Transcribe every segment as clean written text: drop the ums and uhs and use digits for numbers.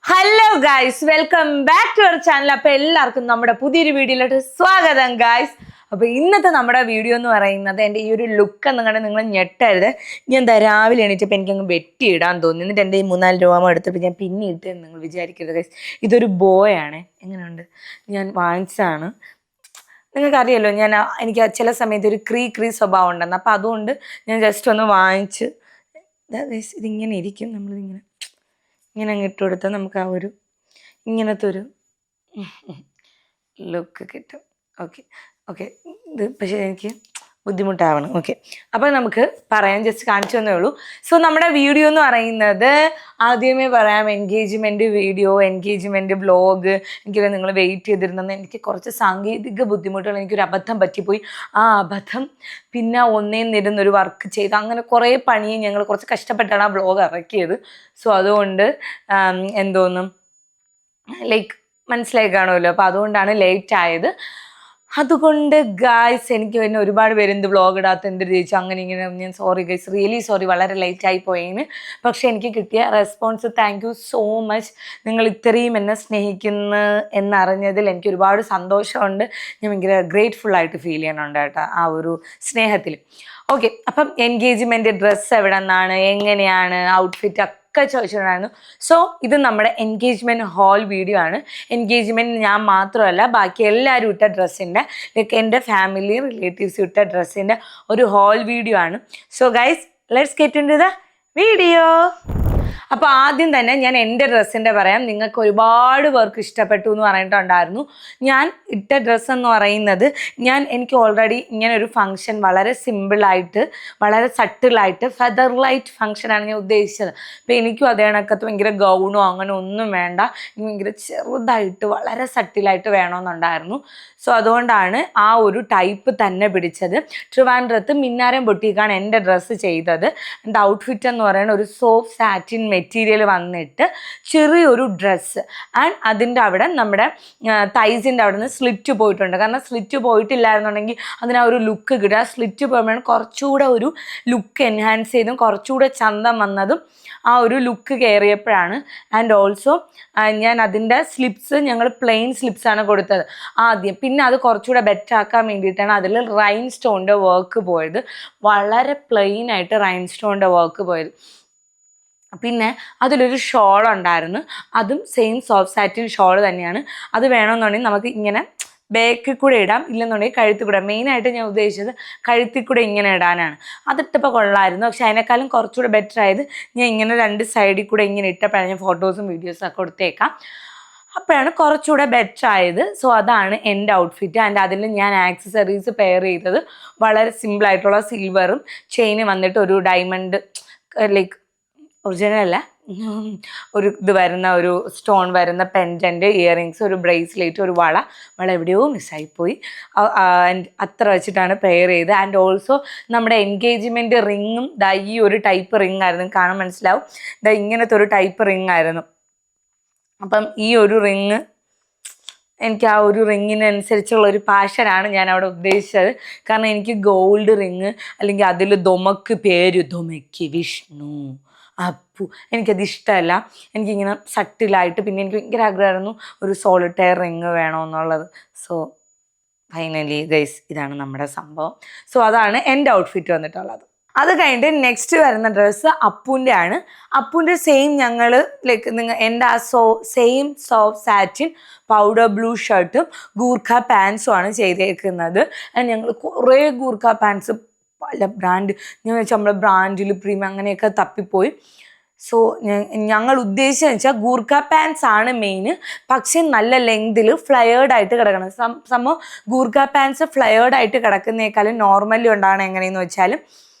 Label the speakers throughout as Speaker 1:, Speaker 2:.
Speaker 1: Hello guys, welcome back to our channel. അപ്പൊ എല്ലാവർക്കും നമ്മുടെ പുതിയൊരു വീഡിയോയിലോട്ട് സ്വാഗതം ഗൈസ്. അപ്പൊ ഇന്നത്തെ നമ്മുടെ വീഡിയോ എന്ന് പറയുന്നത് എൻ്റെ ഈ ഒരു ലുക്ക് എന്ന് കണ്ട് നിങ്ങൾ ഞെട്ടരുത്. ഞാൻ എന്താ രാവിലെ എണീറ്റപ്പോൾ എനിക്കങ്ങ് വെട്ടിയിടാൻ തോന്നി. എന്നിട്ട് എൻ്റെ ഈ 3-4 രൂപ എടുത്തിട്ട് ഞാൻ പിന്നെ ഇട്ടെന്ന് നിങ്ങൾ വിചാരിക്കരുത് ഗൈസ്. ഇതൊരു ബോയാണ്. എങ്ങനെയുണ്ട്? ഞാൻ വാങ്ങിച്ചതാണ്. നിങ്ങൾക്കറിയാലോ എനിക്ക് ചില സമയത്ത് ഒരു ക്രീ സ്വഭാവം ഉണ്ടെന്ന്. അപ്പം അതുകൊണ്ട് ഞാൻ ജസ്റ്റ് ഒന്ന് വാങ്ങിച്ച് ഇതിങ്ങനെ ഇരിക്കും. നമ്മളിങ്ങനെ ഇങ്ങനെ അങ്ങ് ഇട്ട് കൊടുത്താൽ നമുക്ക് ആ ഒരു ഇങ്ങനത്തെ ഒരു ലുക്ക് കിട്ടും. ഓക്കെ ഓക്കെ ഇത് പക്ഷേ എനിക്ക് ബുദ്ധിമുട്ടാവണം. ഓക്കെ, അപ്പോൾ നമുക്ക് പറയാൻ ജസ്റ്റ് കാണിച്ചു തന്നേ ഉള്ളൂ. സോ നമ്മുടെ വീഡിയോ എന്ന് പറയുന്നത് ആദ്യമേ പറയാം, എൻഗേജ്മെൻറ്റ് വീഡിയോ, എൻഗേജ്മെൻറ്റ് വ്ലോഗ്. എനിക്കറിയാം നിങ്ങൾ വെയിറ്റ് ചെയ്തിരുന്നെന്ന്. എനിക്ക് കുറച്ച് സാങ്കേതിക ബുദ്ധിമുട്ടുകൾ, എനിക്കൊരു അബദ്ധം പറ്റിപ്പോയി. ആ അബദ്ധം പിന്നെ ഒന്നേന്നിരുന്നൊരു വർക്ക് ചെയ്ത് അങ്ങനെ കുറേ പണിയും ഞങ്ങൾ കുറച്ച് കഷ്ടപ്പെട്ടാണ് ആ വ്ലോഗ് ഇറക്കിയത്. സോ അതുകൊണ്ട് എന്തോന്നും ലൈക്ക് മനസ്സിലായി കാണുമല്ലോ. അപ്പോൾ അതുകൊണ്ടാണ് ലേറ്റ് ആയത്. അതുകൊണ്ട് ഗായ്സ്, എനിക്ക് പിന്നെ ഒരുപാട് പേര് എന്ത് വ്ളോഗ് ഇടാത്ത, എന്ത് ചോദിച്ചു, അങ്ങനെ ഇങ്ങനെ. ഞാൻ സോറി ഗൈസ്, റിയലി സോറി, വളരെ ലേറ്റായി പോയതിന്. പക്ഷെ എനിക്ക് കിട്ടിയ response, thank you so much. നിങ്ങൾ ഇത്രയും എന്നെ സ്നേഹിക്കുന്നു എന്നറിഞ്ഞതിൽ എനിക്ക് ഒരുപാട് സന്തോഷമുണ്ട്. ഞാൻ ഭയങ്കര ഗ്രേറ്റ്ഫുൾ ആയിട്ട് ഫീൽ ചെയ്യണുണ്ട് കേട്ടോ ആ ഒരു സ്നേഹത്തിൽ. ഓക്കെ, അപ്പം എൻഗേജ്മെൻറ്റ് ഡ്രസ്സ് എവിടെ നിന്നാണ്, എങ്ങനെയാണ്, ഔട്ട്ഫിറ്റ് ഒക്കെ ചോദിച്ചിട്ടുണ്ടായിരുന്നു. സോ ഇത് നമ്മുടെ എൻഗേജ്മെൻറ്റ് ഹോൾ വീഡിയോ ആണ്. എൻഗേജ്മെൻറ്റ് ഞാൻ മാത്രമല്ല, ബാക്കി എല്ലാവരും ഇട്ട ഡ്രസ്സിൻ്റെ, ലൈക്ക് എൻ്റെ ഫാമിലി റിലേറ്റീവ്സ് ഇട്ട ഡ്രസ്സിൻ്റെ ഒരു ഹോൾ വീഡിയോ ആണ്. So guys, let's get into the video. അപ്പോൾ ആദ്യം തന്നെ ഞാൻ എൻ്റെ ഡ്രസ്സിൻ്റെ പറയാം. നിങ്ങൾക്ക് ഒരുപാട് പേർക്ക് ഇഷ്ടപ്പെട്ടു എന്ന് പറഞ്ഞിട്ടുണ്ടായിരുന്നു. ഞാൻ ഇട്ട ഡ്രസ്സ് എന്ന് പറയുന്നത്, എനിക്ക് ഓൾറെഡി ഇങ്ങനെ ഒരു ഫംഗ്ഷൻ വളരെ സിമ്പിളായിട്ട്, വളരെ സട്ടിലായിട്ട്, ഫെദർ ലൈറ്റ് ഫംഗ്ഷനാണ് ഞാൻ ഉദ്ദേശിച്ചത്. അപ്പോൾ എനിക്കും അതേ കണക്കത്ത് ഭയങ്കര ഗൗണോ അങ്ങനെ ഒന്നും വേണ്ട, ഭയങ്കര ചെറുതായിട്ട് വളരെ സട്ടിലായിട്ട് വേണമെന്നുണ്ടായിരുന്നു. സോ അതുകൊണ്ടാണ് ആ ഒരു ടൈപ്പ് തന്നെ പിടിച്ചത്. ട്രിവാൻഡ്രത്ത് മിന്നാരം ബൊട്ടീക്കാണ് എൻ്റെ ഡ്രസ്സ് ചെയ്തത്. എൻ്റെ ഔട്ട്ഫിറ്റ് എന്ന് പറയുന്നത് ഒരു സോഫ്റ്റ് സാറ്റിൻ മെറ്റീരിയൽ വന്നിട്ട് ചെറിയൊരു ഡ്രസ്സ്. ആൻഡ് അതിൻ്റെ അവിടെ നമ്മുടെ തൈസിൻ്റെ അവിടെ നിന്ന് സ്ലിറ്റ് പോയിട്ടുണ്ട്. കാരണം സ്ലിറ്റ് പോയിട്ടില്ലായിരുന്നുണ്ടെങ്കിൽ അതിനാ ഒരു ലുക്ക് കിട്ടുക. സ്ലിറ്റ് പോയപ്പോഴാണ് കുറച്ചുകൂടെ ഒരു ലുക്ക് എൻഹാൻസ് ചെയ്തും കുറച്ചുകൂടെ ചന്തം വന്നതും ആ ഒരു ലുക്ക് കയറിയപ്പോഴാണ്. ആൻഡ് ഓൾസോ ഞാൻ അതിൻ്റെ സ്ലിപ്സ് ഞങ്ങൾ പ്ലെയിൻ സ്ലിപ്സാണ് കൊടുത്തത് ആദ്യം. പിന്നെ അത് കുറച്ചുകൂടെ ബെറ്റർ ആക്കാൻ വേണ്ടിയിട്ടാണ് അതിൽ റൈൻ സ്റ്റോണിൻ്റെ വർക്ക് പോയത്. വളരെ പ്ലെയിൻ ആയിട്ട് റൈൻ സ്റ്റോണിൻ്റെ വർക്ക് പോയത്. പിന്നെ അതിലൊരു ഷോൾ ഉണ്ടായിരുന്നു, അതും സെയിം സോഫ്റ്റ് സാറ്റിൻ ഷോൾ തന്നെയാണ്. അത് വേണമെന്നുണ്ടെങ്കിൽ നമുക്ക് ഇങ്ങനെ ബാക്കിൽ കൂടെ ഇടാം, ഇല്ലെന്നുണ്ടെങ്കിൽ കഴുത്തിൽ കൂടെ. മെയിനായിട്ട് ഞാൻ ഉദ്ദേശിച്ചത് കഴുത്തിൽ കൂടെ ഇങ്ങനെ ഇടാനാണ്. അതിട്ടപ്പോൾ കൊള്ളായിരുന്നു. പക്ഷെ അതിനേക്കാളും കുറച്ചുകൂടെ ബെറ്റർ ആയത് ഞാൻ ഇങ്ങനെ രണ്ട് സൈഡിൽ കൂടെ ഇങ്ങനെ ഇട്ടപ്പോഴാണ്. ഞാൻ ഫോട്ടോസും വീഡിയോസും ഒക്കെ കൊടുത്തേക്കാം. അപ്പോഴാണ് കുറച്ചുകൂടെ ബെറ്റർ ആയത്. സോ അതാണ് എൻ്റെ ഔട്ട്ഫിറ്റ്. ആൻഡ് അതിൽ ഞാൻ ആക്സസറീസ് പെയർ ചെയ്തത് വളരെ സിമ്പിളായിട്ടുള്ള സിൽവറും ചെയിന് വന്നിട്ട് ഒരു ഡയമണ്ട്, ലൈക്ക് ഒറിജിനൽ അല്ല, ഒരു ഇത് വരുന്ന ഒരു സ്റ്റോൺ വരുന്ന പെൻഡൻറ്റ്, ഇയറിങ്സ്, ഒരു ബ്രേസ്ലെറ്റ്, ഒരു വള എവിടെയോ മിസ്സായിപ്പോയി. ആൻഡ് അത്ര വെച്ചിട്ടാണ് പെയർ ചെയ്ത്. ആൻഡ് ഓൾസോ നമ്മുടെ എൻഗേജ്മെൻറ്റ് റിങ്ങും ഈ ഒരു ടൈപ്പ് റിങ് ആയിരുന്നു. കാണാൻ മനസ്സിലാവും, ഇങ്ങനത്തെ ഒരു ടൈപ്പ് റിങ് ആയിരുന്നു. അപ്പം ഈ ഒരു റിങ്, എനിക്ക് ആ ഒരു റിങ്ങിനനുസരിച്ചുള്ള ഒരു പാഷനാണ് ഞാൻ അവിടെ ഉദ്ദേശിച്ചത്. കാരണം എനിക്ക് ഗോൾഡ് റിങ്, അല്ലെങ്കിൽ അതിൽ ദൊമക്ക് പേര് ദൊമയ്ക്ക് വിഷ്ണു അപ്പു, എനിക്കത് ഇഷ്ടമല്ല. എനിക്കിങ്ങനെ സട്ടിലായിട്ട്, പിന്നെ എനിക്ക് ഭയങ്കര ആഗ്രഹമായിരുന്നു ഒരു സോളിറ്റയർ റിങ് വേണമെന്നുള്ളത്. സോ ഫൈനലി ഗൈസ്, ഇതാണ് നമ്മുടെ സംഭവം. സോ അതാണ് എൻ്റെ ഔട്ട്ഫിറ്റ് വന്നിട്ടുള്ളത്. അത് കഴിഞ്ഞിട്ട് നെക്സ്റ്റ് വരുന്ന ഡ്രസ്സ് അപ്പുൻ്റെ ആണ്. അപ്പുൻ്റെ സെയിം ഞങ്ങൾ ലൈക്ക് എൻ്റെ ആ same soft satin powder blue ഷർട്ടും ഗൂർഖ പാൻസും ആണ് ചെയ്തേക്കുന്നത്. ഞങ്ങൾ കുറേ ഗൂർഖ പാൻസ് പല ബ്രാൻഡ്, ഞാൻ വെച്ചാൽ നമ്മുടെ ബ്രാൻഡിൽ പ്രീമിയം അങ്ങനെയൊക്കെ തപ്പിപ്പോയി. സോ ഞങ്ങൾ ഉദ്ദേശിച്ചതെന്ന് വെച്ചാൽ ഗൂർഖ പാൻസ് ആണ് മെയിൻ, പക്ഷെ നല്ല ലെങ്തിൽ ഫ്ലയേർഡ് ആയിട്ട് കിടക്കണം. സംഭവം ഗൂർഖ പാൻസ് ഫ്ലയേർഡ് ആയിട്ട് കിടക്കുന്നേക്കാളും നോർമലി ഉണ്ടാകണം. എങ്ങനെയെന്ന് വെച്ചാൽ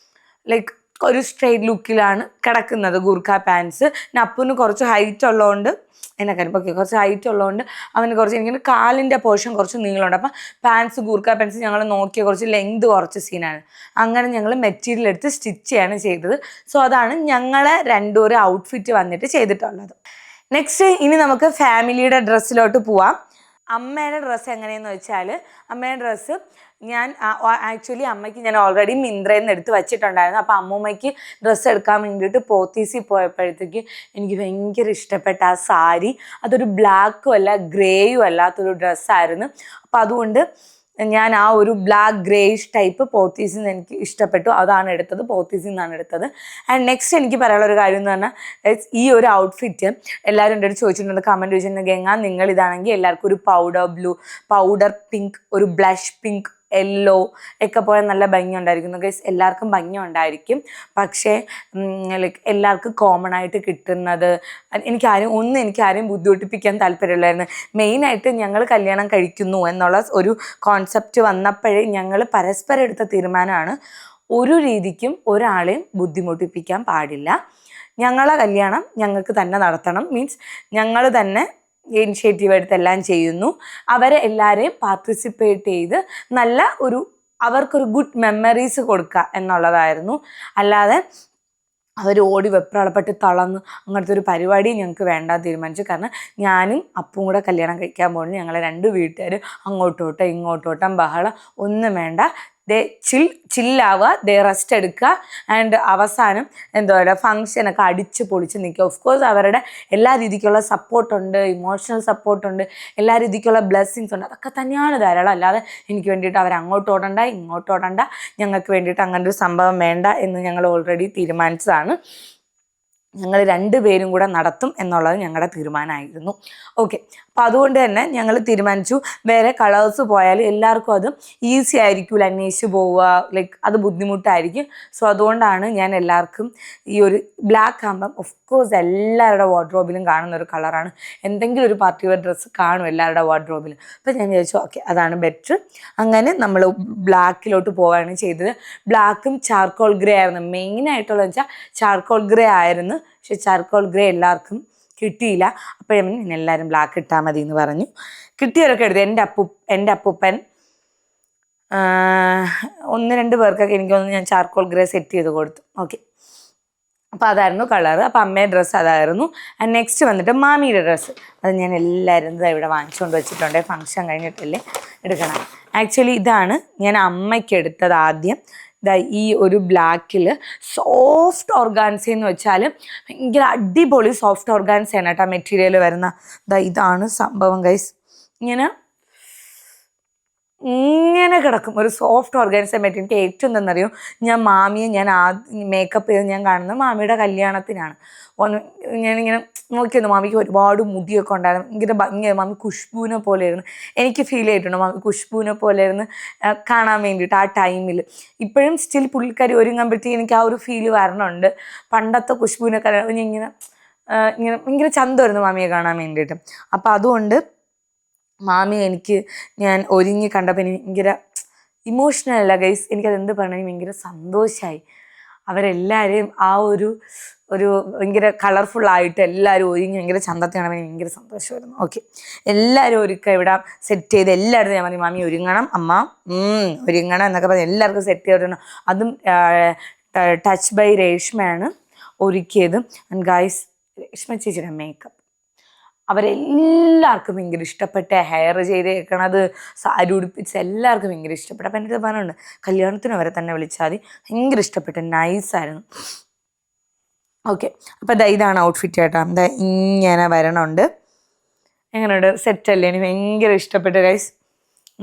Speaker 1: ലൈക്ക് ഒരു സ്ട്രെയിറ്റ് ലുക്കിലാണ് കിടക്കുന്നത് ഗൂർഖ പാൻസ്. അപ്പുന് കുറച്ച് ഹൈറ്റ് ഉള്ളതുകൊണ്ട്, എന്നെക്കാരും ഓക്കെ കുറച്ച് ഹൈറ്റ് ഉള്ളതുകൊണ്ട് അവന് കുറച്ച്, എനിക്ക് കാലിൻ്റെ പോർഷൻ കുറച്ച് നീളമുണ്ട്. അപ്പം പാൻസ് ഗൂർഖ പാൻസ് ഞങ്ങൾ നോക്കിയ കുറച്ച് ലെങ്ത് കുറച്ച് സീനാണ്. അങ്ങനെ ഞങ്ങൾ മെറ്റീരിയൽ എടുത്ത് സ്റ്റിച്ച് ചെയ്യാണ് ചെയ്തത്. സോ അതാണ് ഞങ്ങളെ രണ്ടൊരു ഔട്ട്ഫിറ്റ് വന്നിട്ട് ചെയ്തിട്ടുള്ളത്. നെക്സ്റ്റ് ഇനി നമുക്ക് ഫാമിലിയുടെ ഡ്രസ്സിലോട്ട് പോവാം. അമ്മയുടെ ഡ്രസ്സ് എങ്ങനെയെന്ന് വെച്ചാൽ, അമ്മയുടെ ഡ്രസ്സ് ഞാൻ ആക്ച്വലി അമ്മയ്ക്ക് ഞാൻ ഓൾറെഡി മിന്ത്രയിൽ നിന്ന് എടുത്ത് വെച്ചിട്ടുണ്ടായിരുന്നു. അപ്പോൾ അമ്മൂമ്മയ്ക്ക് ഡ്രസ്സ് എടുക്കാൻ വേണ്ടിയിട്ട് പോത്തീസിൽ പോയപ്പോഴത്തേക്ക് എനിക്ക് ഭയങ്കര ഇഷ്ടപ്പെട്ട ആ സാരി. അതൊരു ബ്ലാക്കും അല്ല ഗ്രേയും അല്ലാത്തൊരു ഡ്രസ്സായിരുന്നു. അപ്പോൾ അതുകൊണ്ട് ഞാൻ ആ ഒരു ബ്ലാക്ക് ഗ്രേയിഷ് ടൈപ്പ് പോത്തീസിൽ നിന്ന് എനിക്ക് ഇഷ്ടപ്പെട്ടു. അതാണ് എടുത്തത്, പോത്തീസിൽ നിന്നാണ് എടുത്തത്. ആൻഡ് നെക്സ്റ്റ് എനിക്ക് പറയാനുള്ള ഒരു കാര്യം എന്ന് പറഞ്ഞാൽ ഈ ഒരു ഔട്ട്ഫിറ്റ് എല്ലാവരും എൻ്റെ അടുത്ത് ചോദിച്ചിട്ടുണ്ട്, കമൻറ്റ് ചോദിച്ചിട്ടുണ്ട്, ഗംഗ നിങ്ങൾ ഇതാണെങ്കിൽ എല്ലാവർക്കും ഒരു പൗഡർ പിങ്ക്, ഒരു ബ്ലഷ് പിങ്ക്, യെല്ലോ ഒക്കെ പോയാൽ നല്ല ഭംഗി ഉണ്ടായിരിക്കുന്നു ഗൈസ്. എല്ലാവർക്കും ഭംഗി ഉണ്ടായിരിക്കും, പക്ഷേ ലൈക്ക് എല്ലാവർക്കും കോമൺ ആയിട്ട് കിട്ടുന്നത് എനിക്കാരെയും ബുദ്ധിമുട്ടിപ്പിക്കാൻ താല്പര്യമുള്ളായിരുന്നു. മെയിനായിട്ട് ഞങ്ങൾ കല്യാണം കഴിക്കുന്നു എന്നുള്ള ഒരു കോൺസെപ്റ്റ് വന്നപ്പോഴേ ഞങ്ങൾ പരസ്പരം എടുത്ത തീരുമാനമാണ്, ഒരു രീതിക്കും ഒരാളെയും ബുദ്ധിമുട്ടിപ്പിക്കാൻ പാടില്ല. ഞങ്ങളെ കല്യാണം ഞങ്ങൾക്ക് തന്നെ നടത്തണം, മീൻസ് ഞങ്ങൾ തന്നെ ഇനിഷ്യേറ്റീവ് എടുത്ത് എല്ലാം ചെയ്യുന്നു. അവരെ എല്ലാവരെയും പാർട്ടിസിപ്പേറ്റ് ചെയ്ത് നല്ല അവർക്കൊരു ഗുഡ് മെമ്മറീസ് കൊടുക്കുക എന്നുള്ളതായിരുന്നു. അല്ലാതെ അവർ ഓടി വെപ്രാളപ്പെട്ട് തളർന്ന് അങ്ങനത്തെ ഒരു പരിപാടി ഞങ്ങൾക്ക് വേണ്ട തീരുമാനിച്ചു. കാരണം ഞാനും അപ്പും കൂടെ കല്യാണം കഴിക്കാൻ പോകുന്നു. ഞങ്ങളെ 2 വീട്ടുകാർ അങ്ങോട്ടോട്ടോ ഇങ്ങോട്ടോട്ടം ബഹളം ഒന്നും വേണ്ട. ചില്ലാവുക, റെസ്റ്റ് എടുക്കുക. ആൻഡ് അവസാനം എന്താ പറയുക, ഫങ്ഷനൊക്കെ അടിച്ച് പൊളിച്ച് നിൽക്കുക. ഓഫ് കോഴ്സ് അവരുടെ എല്ലാ രീതിക്കുള്ള സപ്പോർട്ടുണ്ട്, ഇമോഷണൽ സപ്പോർട്ടുണ്ട്, എല്ലാ രീതിക്കുള്ള ബ്ലെസ്സിങ്സ് ഉണ്ട്. അതൊക്കെ തന്നെയാണ് ധാരാളം. അല്ലാതെ എനിക്ക് വേണ്ടിയിട്ട് അവർ അങ്ങോട്ടോടണ്ട ഇങ്ങോട്ടോടണ്ട, ഞങ്ങൾക്ക് വേണ്ടിയിട്ട് അങ്ങനെ ഒരു സംഭവം വേണ്ട എന്ന് ഞങ്ങൾ ഓൾറെഡി തീരുമാനിച്ചതാണ്. ഞങ്ങൾ 2 പേരും കൂടെ നടത്തും എന്നുള്ളത് ഞങ്ങളുടെ തീരുമാനമായിരുന്നു. ഓക്കെ, അപ്പോൾ അതുകൊണ്ട് തന്നെ ഞങ്ങൾ തീരുമാനിച്ചു വേറെ കളേഴ്സ് പോയാൽ എല്ലാവർക്കും അത് ഈസി ആയിരിക്കില്ല, അന്വേഷിച്ച് പോവുക, ലൈക്ക് അത് ബുദ്ധിമുട്ടായിരിക്കും. സോ അതുകൊണ്ടാണ് ഞാൻ എല്ലാവർക്കും ഈ ഒരു ബ്ലാക്ക് ആകുമ്പം ഓഫ് കോഴ്സ് എല്ലാവരുടെ വാർഡ്രോബിലും കാണുന്ന ഒരു കളറാണ്. എന്തെങ്കിലും ഒരു പാർട്ടി വെയർ ഡ്രസ്സ് കാണും എല്ലാവരുടെ വാർഡ്രോബിലും. അപ്പോൾ ഞാൻ വിചാരിച്ചു ഓക്കെ അതാണ് ബെറ്റർ. അങ്ങനെ നമ്മൾ ബ്ലാക്കിലോട്ട് പോവുകയാണ് ചെയ്തത്. ബ്ലാക്കും ചാർക്കോൾ ഗ്രേ ആയിരുന്നു മെയിനായിട്ടുള്ളത്. വെച്ചാൽ ചാർക്കോൾ ഗ്രേ ആയിരുന്നു, പക്ഷെ ചാർക്കോൾ ഗ്രേ എല്ലാവർക്കും കിട്ടിയില്ല. അപ്പോഴും എല്ലാവരും ബ്ലാക്ക് ഇട്ടാൽ മതി എന്ന് പറഞ്ഞു. കിട്ടിയവരൊക്കെ എടുത്തു. എൻ്റെ അപ്പൂപ്പൻ 1-2 പേർക്കൊക്കെ എനിക്കൊന്ന് ഞാൻ ചാർക്കോൾ ഗ്രേ സെറ്റ് ചെയ്ത് കൊടുത്തു. ഓക്കെ, അപ്പോൾ അതായിരുന്നു കളറ്. അപ്പോൾ അമ്മയുടെ ഡ്രസ്സ് അതായിരുന്നു. ആൻഡ് നെക്സ്റ്റ് വന്നിട്ട് മാമിയുടെ ഡ്രസ്സ്. അത് ഞാൻ എല്ലാവരും ഇവിടെ വാങ്ങിച്ചുകൊണ്ട് വെച്ചിട്ടുണ്ട്, ഫങ്ഷൻ കഴിഞ്ഞിട്ടല്ലേ എടുക്കണം. ആക്ച്വലി ഇതാണ് ഞാൻ അമ്മയ്ക്ക് എടുത്തത് ആദ്യം. ഈ ഒരു ബ്ലാക്കിൽ സോഫ്റ്റ് ഓർഗാൻസ എന്ന് വെച്ചാൽ ഭയങ്കര അടിപൊളി സോഫ്റ്റ് ഓർഗാൻസയാണ് കേട്ടോ മെറ്റീരിയൽ വരുന്ന. ഇതാണ് സംഭവം ഗൈസ്. ഇങ്ങനെ കിടക്കും ഒരു സോഫ്റ്റ് ഓർഗാൻസ മെറ്റീരിയൽ. എനിക്ക് ഏറ്റവും എന്താണെന്നറിയോ, മാമിയെ മേക്കപ്പ് ചെയ്ത് ഞാൻ കാണുന്നത് മാമിയുടെ കല്യാണത്തിനാണ്. ഞാനിങ്ങനെ നോക്കിയിരുന്നു, മാമിക്ക് ഒരുപാട് മുടിയൊക്കെ ഉണ്ടായിരുന്നു, ഭയങ്കര ഭംഗിയായി. മാമി ഖുഷ്ബൂവിനെ പോലെയായിരുന്നു, എനിക്ക് ഫീൽ ചെയ്തിട്ടുണ്ട് മാമി ഖുഷ്ബൂവിനെ പോലെയായിരുന്നു കാണാൻ വേണ്ടിയിട്ട് ആ ടൈമിൽ. ഇപ്പോഴും സ്റ്റിൽ പുള്ളിക്കാരി ഒരുങ്ങുമ്പോഴത്തേക്ക് എനിക്ക് ആ ഒരു ഫീല് വരണുണ്ട്. പണ്ടത്തെ ഖുഷ്ബൂവിനെ ഇങ്ങനെ ഭയങ്കര ചന്തമായിരുന്നു മാമിയെ കാണാൻ വേണ്ടിയിട്ട്. അപ്പോൾ അതുകൊണ്ട് മാമി ഞാൻ ഒരുങ്ങി കണ്ടപ്പോൾ എനിക്ക് ഭയങ്കര ഇമോഷണൽ അല്ല ഗൈസ്, എനിക്കതെന്ത് പറഞ്ഞാൽ ഭയങ്കര സന്തോഷമായി. അവരെല്ലാവരെയും ആ ഒരു ഭയങ്കര കളർഫുള്ളായിട്ട് എല്ലാവരും ഒരുങ്ങി ഭയങ്കര ചന്തത്തിൽ കാണാൻ ഭയങ്കര സന്തോഷമായിരുന്നു. ഓക്കെ, എല്ലാവരും ഒരുക്കുക ഇവിടെ സെറ്റ് ചെയ്ത് എല്ലായിടത്തും ഞാൻ പറഞ്ഞു മാമി ഒരുങ്ങണം, അമ്മ ഒരുങ്ങണം എന്നൊക്കെ പറഞ്ഞ് എല്ലാവർക്കും സെറ്റ് ചെയ്തിരുന്നു. അതും ടച്ച് ബൈ രേഷ്മയാണ് ഒരുക്കിയത്. ആൻഡ് ഗൈസ്, രേഷ്മ ചേച്ചിയുടെ മേക്കപ്പ് അവരെല്ലാവർക്കും ഭയങ്കര ഇഷ്ടപ്പെട്ട, ഹെയർ ചെയ്തേക്കണത്, സാരി ഉടുപ്പിച്ച് എല്ലാവർക്കും ഭയങ്കര ഇഷ്ടപ്പെട്ടു. അപ്പം എൻ്റെ പറഞ്ഞുണ്ട് കല്യാണത്തിന് അവരെ തന്നെ വിളിച്ചാൽ മതി, ഭയങ്കര ഇഷ്ടപ്പെട്ടു, നൈസായിരുന്നു. ഓക്കെ, അപ്പോൾ ഇതാണ് ഔട്ട്ഫിറ്റ് കേട്ടോ. ഇങ്ങനെ വരണുണ്ട്. എങ്ങനെയുണ്ട്, സെറ്റല്ലേ? എനിക്ക് ഭയങ്കര ഇഷ്ടപ്പെട്ടു ഗൈസ്.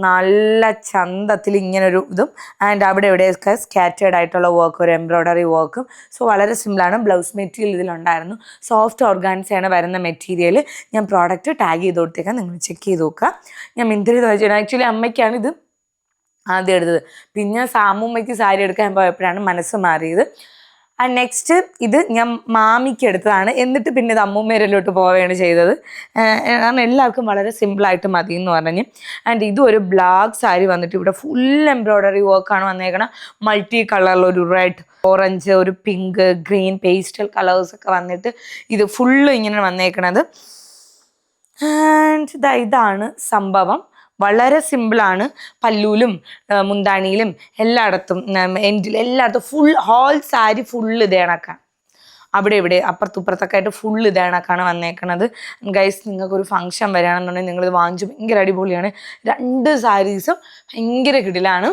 Speaker 1: നല്ല ചന്തത്തിൽ ഇങ്ങനൊരു ഇതും ആൻഡ് അവിടെ എവിടെയൊക്കെ സ്കാറ്റേർഡ് ആയിട്ടുള്ള വർക്ക്, ഒരു എംബ്രോയ്ഡറി വർക്കും. സോ വളരെ സിമ്പിളാണ്. ബ്ലൗസ് മെറ്റീരിയൽ ഇതിലുണ്ടായിരുന്നു. സോഫ്റ്റ് ഓർഗാൻസയാണ് വരുന്ന മെറ്റീരിയൽ. ഞാൻ പ്രോഡക്റ്റ് ടാഗ് ചെയ്ത് കൊടുത്തേക്കാം, നിങ്ങൾ ചെക്ക് ചെയ്ത് നോക്കുക. ഞാൻ മിന്ത്രയിൽ വെച്ചാൽ ആക്ച്വലി അമ്മയ്ക്കാണ് ഇത് ആദ്യം എടുത്തത്. പിന്നെ സാമൂമ്മയ്ക്ക് സാരി എടുക്കാൻ പോയപ്പോഴാണ് മനസ്സ് മാറിയത്. ആൻഡ് നെക്സ്റ്റ് ഇത് ഞാൻ മാമിക്ക് എടുത്തതാണ്. എന്നിട്ട് പിന്നെ ഇത് അമ്മൂമ്മേരിലോട്ട് പോവുകയാണ് ചെയ്തത്. കാരണം എല്ലാവർക്കും വളരെ സിമ്പിളായിട്ട് മതി എന്ന് പറഞ്ഞ്. ആൻഡ് ഇതും ഒരു ബ്ലാക്ക് സാരി വന്നിട്ട് ഇവിടെ ഫുൾ എംബ്രോയ്ഡറി വർക്കാണ് വന്നേക്കണം. മൾട്ടി കളറിൽ ഒരു റെഡ്, ഓറഞ്ച്, ഒരു പിങ്ക്, ഗ്രീൻ, പേസ്റ്റൽ കളേഴ്സൊക്കെ വന്നിട്ട് ഇത് ഫുള്ള് ഇങ്ങനെ വന്നേക്കണത്. ആൻഡ് ഇതാണ് സംഭവം. വളരെ സിമ്പിളാണ്. പല്ലൂലും മുന്താണിയിലും എല്ലായിടത്തും എല്ലായിടത്തും ഫുൾ ഹോൾ സാരി ഫുള്ള് ഇത് കണക്കാണ്. അവിടെ ഇവിടെ അപ്പുറത്തുപ്പുറത്തൊക്കെ ആയിട്ട് ഫുൾ ഇതാണൊക്കെയാണ് വന്നേക്കണത്. ഗൈസ് നിങ്ങൾക്കൊരു ഫംഗ്ഷൻ വരികയാണെന്നുണ്ടെങ്കിൽ നിങ്ങളിത് വാങ്ങിച്ചു, ഭയങ്കര അടിപൊളിയാണ്. 2 സാരീസും ഭയങ്കര കിടിലാണ്,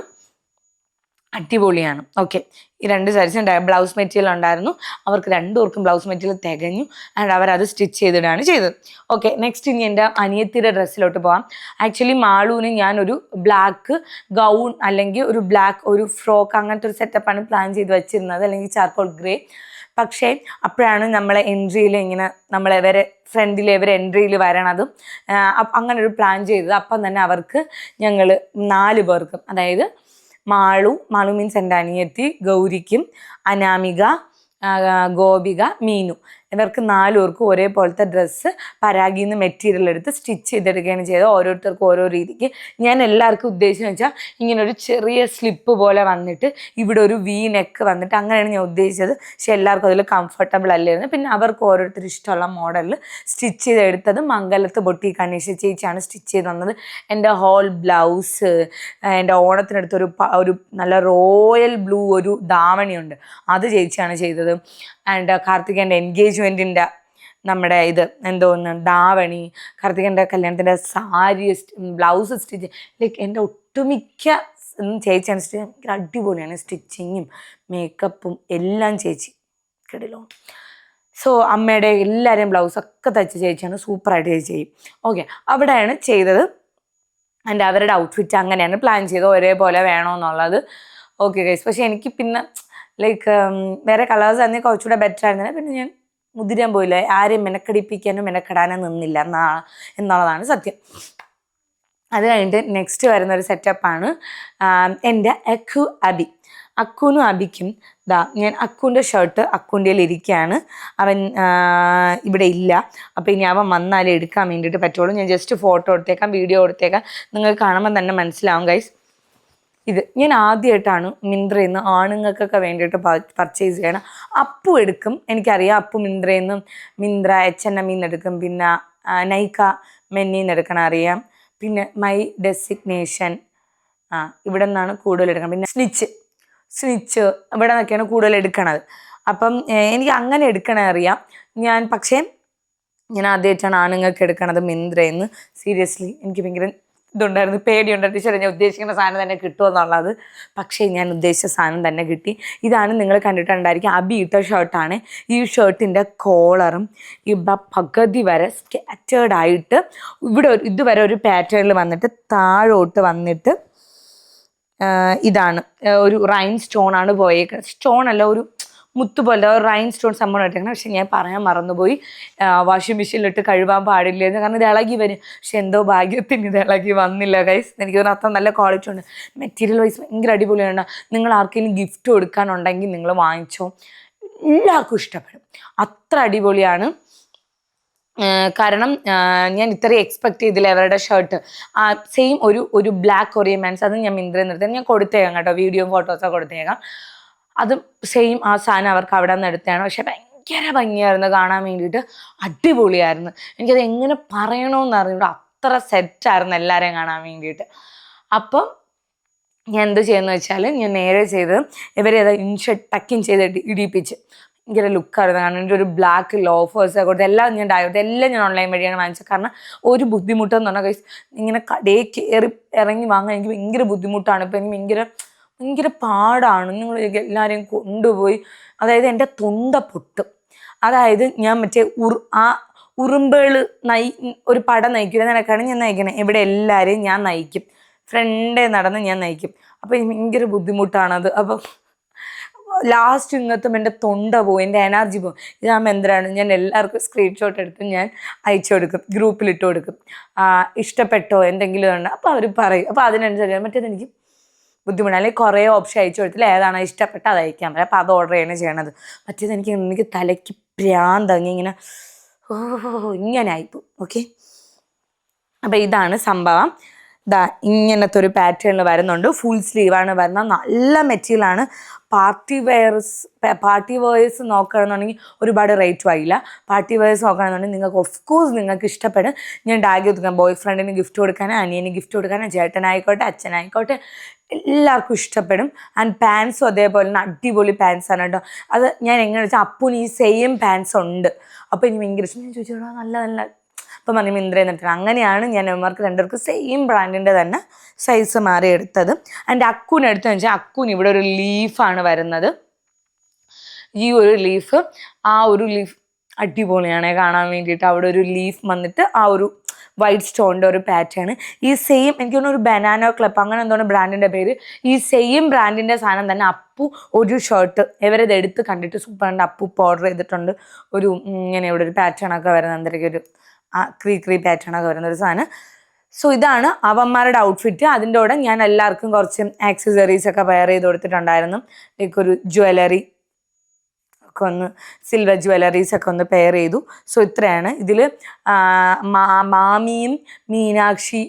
Speaker 1: അടിപൊളിയാണ്. ഓക്കെ, ഈ 2 സാരീസ് ബ്ലൗസ് മെറ്റീരിയൽ ഉണ്ടായിരുന്നു, അവർക്ക് 2 പേർക്കും ബ്ലൗസ് മെറ്റീരിയൽ തികഞ്ഞു ആൻഡ് അവരത് സ്റ്റിച്ച് ചെയ്തിട്ടാണ് ചെയ്തത്. ഓക്കെ, നെക്സ്റ്റ് ഇനി എൻ്റെ അനിയത്തിയുടെ ഡ്രസ്സിലോട്ട് പോകാം. ആക്ച്വലി മാളൂന് ഞാനൊരു ബ്ലാക്ക് ഗൗൺ അല്ലെങ്കിൽ ഒരു ബ്ലാക്ക് ഒരു ഫ്രോക്ക് അങ്ങനത്തെ ഒരു സെറ്റപ്പാണ് പ്ലാൻ ചെയ്ത് വെച്ചിരുന്നത്, അല്ലെങ്കിൽ ചാർക്കോൾ ഗ്രേ. പക്ഷേ അപ്പോഴാണ് നമ്മളെ എൻട്രിയിൽ ഇങ്ങനെ നമ്മളെവരെ ഫ്രണ്ടിൽ ഇവർ എൻട്രിയിൽ വരണതും അങ്ങനെ ഒരു പ്ലാൻ ചെയ്തത്. അപ്പം തന്നെ അവർക്ക് ഞങ്ങൾ 4 പേർക്കും, അതായത് മാളു മീൻസ് എൻ്റെ അനിയത്തി, ഗൗരിക്കും, അനാമിക, ഗോപിക, മീനു, ഇവർക്ക് 4 പേർക്കും ഒരേപോലത്തെ ഡ്രസ്സ് പരാഗിയിൽ നിന്ന് മെറ്റീരിയൽ എടുത്ത് സ്റ്റിച്ച് ചെയ്തെടുക്കുകയാണ് ചെയ്തത്, ഓരോരുത്തർക്കും ഓരോ രീതിക്ക്. ഞാൻ എല്ലാവർക്കും ഉദ്ദേശിച്ചെന്ന് വെച്ചാൽ ഇങ്ങനെ ഒരു ചെറിയ സ്ലിപ്പ് പോലെ വന്നിട്ട് ഇവിടെ ഒരു വി നെക്ക് വന്നിട്ട് അങ്ങനെയാണ് ഞാൻ ഉദ്ദേശിച്ചത്. പക്ഷെ എല്ലാവർക്കും അതിൽ കംഫർട്ടബിൾ അല്ലായിരുന്നു. പിന്നെ അവർക്ക് ഓരോരുത്തർ ഇഷ്ടമുള്ള മോഡലിൽ സ്റ്റിച്ച് ചെയ്തെടുത്തത് മംഗലത്ത് ബൊട്ടീക്ക് അനീഷ ചേച്ചിയാണ് സ്റ്റിച്ച് ചെയ്ത് തന്നത്. എൻ്റെ ഹോൾ ബ്ലൗസ്, എൻ്റെ ഓണത്തിനടുത്ത് ഒരു നല്ല റോയൽ ബ്ലൂ ഒരു ധാവണിയുണ്ട്, അത് ചേച്ചിയാണ് ചെയ്തത്. ആൻഡ് കാർത്തികേൻ്റെ എൻഗേജ്മെൻറ്റിൻ്റെ നമ്മുടെ ഇത് എന്തോന്ന് ധാവണി, കാർത്തികേൻ്റെ കല്യാണത്തിൻ്റെ സാരി, ബ്ലൗസ് സ്റ്റിച്ച്, ലൈക്ക് എൻ്റെ ഒട്ടുമിക്ക ചേച്ചിയാണ് സ്റ്റിച്ച്. ഭയങ്കര അടിപൊളിയാണ് സ്റ്റിച്ചിങ്ങും മേക്കപ്പും എല്ലാം ചേച്ചി കിടിലോ. സോ അമ്മയുടെ എല്ലാവരെയും ബ്ലൗസൊക്കെ തയ്ച്ച് ചേച്ചിയാണ്, സൂപ്പറായിട്ട് ചേച്ചി ചെയ്യും. ഓക്കെ, അവിടെയാണ് ചെയ്തത്. ആൻഡ് അവരുടെ ഔട്ട്ഫിറ്റ് അങ്ങനെയാണ് പ്ലാൻ ചെയ്തത്, ഒരേപോലെ വേണമെന്നുള്ളത്. ഓക്കെ ഗൈസ്, പക്ഷേ എനിക്ക് പിന്നെ ലൈക്ക് വേറെ കളേഴ്സ് ആണെങ്കിൽ കുറച്ചുകൂടെ ബെറ്റർ ആയിരുന്നില്ല. പിന്നെ ഞാൻ മുതിരാൻ പോയില്ല, ആരെയും മെനക്കടിപ്പിക്കാനും മെനക്കെടാനും നിന്നില്ല എന്നുള്ളതാണ് സത്യം. അത് കഴിഞ്ഞിട്ട് നെക്സ്റ്റ് വരുന്നൊരു സെറ്റപ്പാണ് എൻ്റെ അക്കുനും അബിക്കും. ഞാൻ അക്കുൻ്റെ ഷർട്ട് അക്കുൻ്റെ ഇരിക്കുകയാണ്, അവൻ ഇവിടെ ഇല്ല. അപ്പോൾ ഇനി അവൻ വന്നാലേ എടുക്കാൻ വേണ്ടിയിട്ട് പറ്റുള്ളൂ. ഞാൻ ജസ്റ്റ് ഫോട്ടോ എടുത്തേക്കാം, വീഡിയോ എടുത്തേക്കാം, നിങ്ങൾക്ക് കാണുമ്പോൾ തന്നെ മനസ്സിലാവും ഗൈസ്. ഇത് ഞാൻ ആദ്യമായിട്ടാണ് മിന്ത്രയിൽ നിന്ന് ആണുങ്ങൾക്കൊക്കെ വേണ്ടിയിട്ട് പർച്ചേസ് ചെയ്യണം. അപ്പു എടുക്കും, എനിക്കറിയാം അപ്പു മിന്ത്രയിൽ നിന്നും മിന്ത്ര H&M എടുക്കും, പിന്നെ നൈക്ക മെന്നിന്ന് എടുക്കണം അറിയാം, പിന്നെ മൈ ഡെസിഗ്നേഷൻ ഇവിടെ നിന്നാണ് കൂടുതൽ എടുക്കണം, പിന്നെ സ്നിച്ച് ഇവിടെ നിന്നൊക്കെയാണ് കൂടുതൽ എടുക്കണത്. അപ്പം എനിക്ക് അങ്ങനെ എടുക്കണേ അറിയാം പക്ഷേ ഞാൻ ആദ്യമായിട്ടാണ് ആണുങ്ങൾക്ക് എടുക്കണത് മിന്ത്രയിൽ നിന്ന്. സീരിയസ്ലി എനിക്ക് ഭയങ്കര ഇതുണ്ടായിരുന്നു, പേടിയുണ്ടായിരുന്നു, ടീച്ചർ ഞാൻ ഉദ്ദേശിക്കുന്ന സാധനം തന്നെ കിട്ടുമെന്നുള്ളത്. പക്ഷേ ഞാൻ ഉദ്ദേശിച്ച സാധനം തന്നെ കിട്ടി. ഇതാണ് നിങ്ങൾ കണ്ടിട്ടുണ്ടായിരിക്കും, അബി ഇട്ട ഷർട്ടാണ്. ഈ ഷർട്ടിൻ്റെ കോളറും ഇവിടെ പകുതി വരെ സ്കാറ്റേർഡായിട്ട് ഇവിടെ ഇതുവരെ ഒരു പാറ്റേണിൽ വന്നിട്ട് താഴോട്ട് വന്നിട്ട് ഇതാണ് ഒരു റൈൻ സ്റ്റോണാണ് പോയേക്കുന്നത്. സ്റ്റോണല്ല, ഒരു മുത്ത് പോലെ റൈൻ സ്റ്റോൺ സംഭവം ഇട്ടേക്കണം. പക്ഷെ ഞാൻ പറയാൻ മറന്നുപോയി, വാഷിംഗ് മെഷീനിലിട്ട് കഴുകാൻ പാടില്ലായിരുന്നു, കാരണം ഇത് ഇളകി വരും. പക്ഷെ എന്തോ ഭാഗ്യത്തിന് ഇത് ഇളകി വന്നില്ല ഗൈസ്. എനിക്ക് തോന്നുന്നു അത്ര നല്ല ക്വാളിറ്റി ഉണ്ട്, മെറ്റീരിയൽ വൈസ് ഭയങ്കര അടിപൊളിയാണ്. നിങ്ങൾ ആർക്കെങ്കിലും ഗിഫ്റ്റ് കൊടുക്കാനുണ്ടെങ്കിൽ നിങ്ങൾ വാങ്ങിച്ചോ, എല്ലാവർക്കും ഇഷ്ടപ്പെടും, അത്ര അടിപൊളിയാണ്. കാരണം ഞാൻ ഇത്രയും എക്സ്പെക്ട് ചെയ്തില്ല. അവരുടെ ഷർട്ട് സെയിം ഒരു ബ്ലാക്ക് കൊറിയൻ മാൻസ്, അത് ഞാൻ മിന്ത്രയിൽ നിർത്തി ഞാൻ കൊടുത്തേക്കാം കേട്ടോ, വീഡിയോയും ഫോട്ടോസൊക്കെ കൊടുത്തേക്കാം. അതും സെയിം ആ സാധനം അവർക്ക് അവിടെ നിന്ന് എടുത്തതാണ്. പക്ഷെ ഭയങ്കര ഭംഗിയായിരുന്നു കാണാൻ വേണ്ടിയിട്ട്, അടിപൊളിയായിരുന്നു. എനിക്കത് എങ്ങനെ പറയണമെന്ന് അറിഞ്ഞൂടെ, അത്ര സെറ്റായിരുന്നു എല്ലാവരെയും കാണാൻ വേണ്ടിയിട്ട്. അപ്പം ഞാൻ എന്ത് ചെയ്യുന്നത് വെച്ചാൽ ഞാൻ നേരെ ചെയ്ത് ഇവരെ ടക്കിങ് ചെയ്ത് ഇടിപ്പിച്ച് ഭയങ്കര ലുക്കായിരുന്നു. കാരണം എൻ്റെ ഒരു ബ്ലാക്ക് ലോഫേഴ്സ് കൊടുത്ത് എല്ലാം ഞാൻ ഓൺലൈൻ വഴിയാണ് വാങ്ങിച്ചത്. കാരണം ഒരു ബുദ്ധിമുട്ടെന്ന് പറഞ്ഞാൽ ഇങ്ങനെ കടയിൽ കയറി ഇറങ്ങി വാങ്ങാൻ എനിക്ക് ഭയങ്കര ബുദ്ധിമുട്ടാണ്. ഇപ്പം എനിക്ക് ഭയങ്കര പാടാണ്. നിങ്ങൾ എല്ലാവരെയും കൊണ്ടുപോയി, അതായത് എൻ്റെ തൊണ്ട പൊട്ടും. അതായത് ഞാൻ മറ്റേ ഉറുമ്പുകൾ ഒരു പടം നയിക്കില്ല, നിനക്കാണ് ഞാൻ നയിക്കണേ, ഇവിടെ എല്ലാവരെയും ഞാൻ നയിക്കും, ഫ്രണ്ടേ നടന്ന് ഞാൻ നയിക്കും. അപ്പോൾ ഭയങ്കര ബുദ്ധിമുട്ടാണത്. അപ്പം ലാസ്റ്റ് ഇങ്ങത്തും എൻ്റെ തൊണ്ട പോകും, എൻ്റെ എനർജി പോകും. ഇതാകുമ്പോൾ എന്തിനാണ് ഞാൻ എല്ലാവർക്കും സ്ക്രീൻഷോട്ട് എടുത്ത് ഞാൻ അയച്ചു കൊടുക്കും, ഗ്രൂപ്പിലിട്ട് കൊടുക്കും, ഇഷ്ടപ്പെട്ടോ എന്തെങ്കിലും ഉണ്ട് അപ്പോൾ അവർ പറയും. അപ്പോൾ അതിനനുസരിച്ച് മറ്റേതെനിക്ക് ബുദ്ധിമുട്ടാണ്. അല്ലെങ്കിൽ കുറേ ഓപ്ഷൻ അയച്ചു കൊടുത്തില്ല, ഏതാണോ ഇഷ്ടപ്പെട്ട അത് അയക്കാൻ പറ്റും, അപ്പോൾ അത് ഓർഡർ ചെയ്യണേ ചെയ്യണത്. മറ്റേത് എനിക്ക് തലയ്ക്ക് പ്രാന്തങ്ങി ഇങ്ങനെ ഇങ്ങനെ ആയിപ്പോവും. ഓക്കെ, അപ്പോൾ ഇതാണ് സംഭവം. ദാ ഇങ്ങനത്തെ ഒരു പാറ്റേണിൽ വരുന്നുണ്ട്. ഫുൾ സ്ലീവാണ് വരുന്നത്. നല്ല മെറ്റീരിയലാണ്. പാർട്ടി വെയേഴ്സ് നോക്കുകയാണെന്നുണ്ടെങ്കിൽ ഒരുപാട് റേറ്റും ആയില്ല. പാർട്ടി വെയേഴ്സ് നോക്കുകയാണെന്നുണ്ടെങ്കിൽ നിങ്ങൾക്ക് ഓഫ്കോഴ്സ് നിങ്ങൾക്ക് ഇഷ്ടപ്പെടും. ഞാൻ ടാഗ് കൊടുക്കാം. ബോയ് ഫ്രണ്ടിന് ഗിഫ്റ്റ് കൊടുക്കാനും അനിയന് ഗിഫ്റ്റ് കൊടുക്കാനും ചേട്ടനായിക്കോട്ടെ അച്ഛനായിക്കോട്ടെ എല്ലാവർക്കും ഇഷ്ടപ്പെടും. ആൻഡ് പാൻസും അതേപോലെ തന്നെ അടിപൊളി പാൻസാണ് കേട്ടോ. അത് ഞാൻ എങ്ങനെ വെച്ചാൽ അപ്പൂന് ഈ സെയിം പാൻസ് ഉണ്ട്. അപ്പോൾ എനിക്ക് ഭയങ്കര ഇഷ്ടം. ഞാൻ ചോദിച്ചോടാ നല്ല നല്ല അപ്പം മതി മിന്ത്രയിൽ നിന്നിട്ട്. അങ്ങനെയാണ് ഞാൻ അവന്മാർക്ക് രണ്ടുപേർക്ക് സെയിം ബ്രാൻഡിൻ്റെ തന്നെ സൈസ് മാറി എടുത്തത്. എൻ്റെ അക്കൂന് എടുത്തതെന്ന് വെച്ചാൽ അക്കൂന് ഇവിടെ ഒരു ലീഫാണ് വരുന്നത്. ഈ ഒരു ലീഫ് അടിപൊളിയാണ് കാണാൻ വേണ്ടിയിട്ട്. അവിടെ ഒരു ലീഫ് വന്നിട്ട് ആ ഒരു വൈറ്റ് സ്റ്റോണിൻ്റെ ഒരു പാറ്റേൺ. ഈ സെയിം എനിക്ക് തോന്നുന്നു ഒരു ബനാനോ ക്ലബ് അങ്ങനെ എന്തോന്ന് ബ്രാൻഡിൻ്റെ പേര്. ഈ സെയിം ബ്രാൻഡിൻ്റെ സാധനം തന്നെ അപ്പു ഒരു ഷർട്ട് ഇവരത് എടുത്ത് കണ്ടിട്ട് സൂപ്പറുണ്ട്. അപ്പു ഓർഡർ ചെയ്തിട്ടുണ്ട്. ഒരു ഇങ്ങനെ ഇവിടെ ഒരു പാറ്റേണൊക്കെ വരുന്ന എന്തൊക്കെ ഒരു ക്രീ പാറ്റേണൊക്കെ വരുന്നൊരു സാധനം. സോ ഇതാണ് അവന്മാരുടെ ഔട്ട്ഫിറ്റ്. അതിൻ്റെ കൂടെ ഞാൻ എല്ലാവർക്കും കുറച്ച് ആക്സസറീസൊക്കെ വെയർ ചെയ്ത് കൊടുത്തിട്ടുണ്ടായിരുന്നു. ലൈക്ക് ഒരു ജ്വല്ലറി ഒക്കെ ഒന്ന് സിൽവർ ജ്വല്ലറീസൊക്കെ ഒന്ന് പെയർ ചെയ്തു. സോ ഇത്രയാണ് ഇതിൽ. മാമിയും മീനാക്ഷി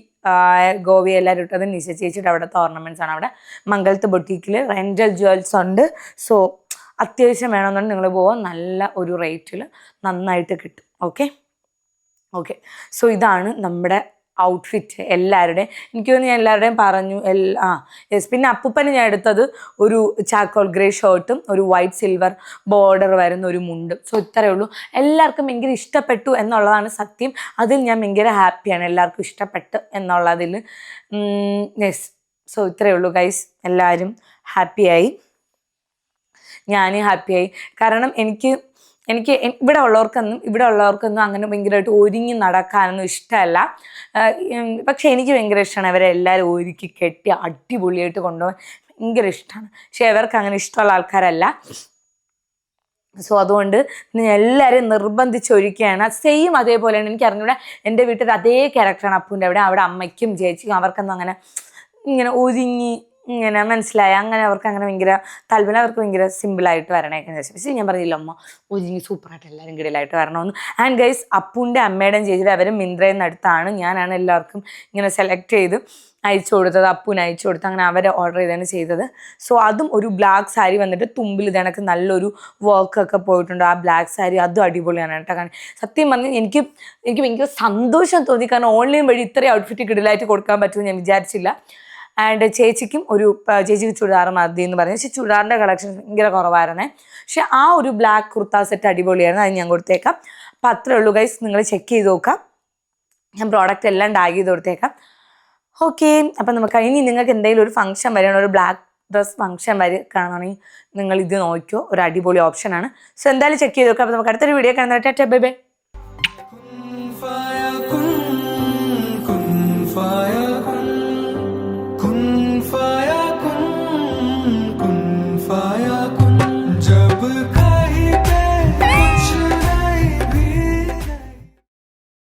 Speaker 1: ഗോവി എല്ലാവരും ഇട്ടത് നിശ ചേച്ചിയുടെ അവിടുത്തെ ഓർണമെൻറ്റ്സ് ആണ്. അവിടെ മംഗലത്ത് ബൊട്ടീക്കിൽ റെൻ്റൽ ജ്വൽസ് ഉണ്ട്. സോ അത്യാവശ്യം വേണമെന്നുണ്ടെങ്കിൽ നിങ്ങൾ പോവാൻ നല്ല ഒരു റേറ്റിൽ നന്നായിട്ട് കിട്ടും. ഓക്കെ സോ ഇതാണ് നമ്മുടെ ഔട്ട്ഫിറ്റ് എല്ലാവരുടെയും. എനിക്ക് തോന്നുന്നു ഞാൻ എല്ലാവരുടെയും പറഞ്ഞു. യെസ്. പിന്നെ അപ്പൂപ്പന് ഞാൻ എടുത്തത് ഒരു ചാക്കോൾ ഗ്രേ ഷർട്ടും ഒരു വൈറ്റ് സിൽവർ ബോർഡർ വരുന്ന ഒരു മുണ്ടും. സോ ഇത്രയേ ഉള്ളൂ. എല്ലാവർക്കും ഭയങ്കര ഇഷ്ടപ്പെട്ടു എന്നുള്ളതാണ് സത്യം. അതിൽ ഞാൻ ഭയങ്കര ഹാപ്പിയാണ്. എല്ലാവർക്കും ഇഷ്ടപ്പെട്ടു എന്നുള്ളതിൽ. യെസ്. സോ ഇത്രയേ ഉള്ളൂ ഗൈസ്. എല്ലാവരും ഹാപ്പിയായി, ഞാനും ഹാപ്പിയായി. കാരണം എനിക്ക് ഇവിടെ ഉള്ളവർക്കൊന്നും അങ്ങനെ ഭയങ്കരമായിട്ട് ഒരുങ്ങി നടക്കാനൊന്നും ഇഷ്ടമല്ല. പക്ഷെ എനിക്ക് ഭയങ്കര ഇഷ്ടമാണ് അവരെ എല്ലാവരും ഒരുക്കി കെട്ടി അടിപൊളിയായിട്ട് കൊണ്ടുപോകാൻ ഭയങ്കര ഇഷ്ടമാണ്. പക്ഷെ അവർക്ക് അങ്ങനെ ഇഷ്ടമുള്ള ആൾക്കാരല്ല. സോ അതുകൊണ്ട് എല്ലാവരെയും നിർബന്ധിച്ചൊരുക്കുകയാണ്. സെയിം അതേപോലെയാണ്. എനിക്ക് അറിഞ്ഞൂടെ എൻ്റെ വീട്ടിൽ അതേ ക്യാരക്ടറാണ് അപ്പൂൻ്റെ അവിടെ അമ്മയ്ക്കും ചേച്ചിക്കും അവർക്കൊന്നും അങ്ങനെ ഇങ്ങനെ ഒരുങ്ങി ഇങ്ങനെ മനസ്സിലായി അങ്ങനെ അവർക്ക് അങ്ങനെ ഭയങ്കര താല്പര്യം. അവർക്ക് ഭയങ്കര സിമ്പിളായിട്ട് വരണേക്കെന്ന് വെച്ചാൽ. പക്ഷേ ഞാൻ പറഞ്ഞില്ല അമ്മ ഒരുങ്ങി സൂപ്പറായിട്ട് എല്ലാവരും കിടലായിട്ട് വരണമെന്ന്. ആൻഡ് ഗൈസ് അപ്പൂൻ്റെ അമ്മയുടെയും ചേച്ചിയുടെ അവരും മിന്ത്രയിൽ നിന്ന് അടുത്താണ്. ഞാനാണ് എല്ലാവർക്കും ഇങ്ങനെ സെലക്ട് ചെയ്ത് അയച്ചു കൊടുത്തത്. അപ്പൂന് അയച്ചു കൊടുത്ത് അങ്ങനെ അവരെ ഓർഡർ ചെയ്താണ് ചെയ്തത്. സോ അതും ഒരു ബ്ലാക്ക് സാരി വന്നിട്ട് തുമ്പിൽ ഇതണക്ക് നല്ലൊരു വർക്കൊക്കെ പോയിട്ടുണ്ട്. ആ ബ്ലാക്ക് സാരി അതും അടിപൊളിയാണ് കേട്ടോ. കാരണം സത്യം പറഞ്ഞാൽ എനിക്ക് ഭയങ്കര സന്തോഷം തോന്നി. കാരണം ഓൺലൈൻ വഴി ഇത്രയും ഔട്ട്ഫിറ്റ് കിടലായിട്ട് കൊടുക്കാൻ പറ്റുമെന്ന് ഞാൻ വിചാരിച്ചില്ല. ആൻഡ് ചേച്ചിക്ക് ചുരിദാർ മതി എന്ന് പറഞ്ഞു. പക്ഷേ ചുരിദാറിൻ്റെ കളക്ഷൻ ഭയങ്കര കുറവായിരുന്നേ. പക്ഷെ ആ ഒരു ബ്ലാക്ക് കുർത്ത സെറ്റ് അടിപൊളിയായിരുന്നു. അത് ഞാൻ കൊടുത്തേക്കാം. അപ്പം അത്രേ ഉള്ളൂ ഗൈസ്. നിങ്ങൾ ചെക്ക് ചെയ്ത് നോക്കാം. ഞാൻ പ്രോഡക്റ്റ് എല്ലാം ടാഗ് ചെയ്ത് കൊടുത്തേക്കാം. ഓക്കെ. അപ്പം നമുക്ക് ഇനി നിങ്ങൾക്ക് എന്തെങ്കിലും ഒരു ഫംഗ്ഷൻ വരികയാണ്, ഒരു ബ്ലാക്ക് ഡ്രസ് ഫംഗ്ഷൻ വരികയാണെന്നുണ്ടെങ്കിൽ നിങ്ങൾ ഇത് നോക്കിയോ. ഒരു അടിപൊളി ഓപ്ഷനാണ്. സോ എന്തായാലും ചെക്ക് ചെയ്ത് നോക്കാം. അപ്പം നമുക്ക് അടുത്തൊരു വീഡിയോ കാണുന്നത് ബൈ ബൈ.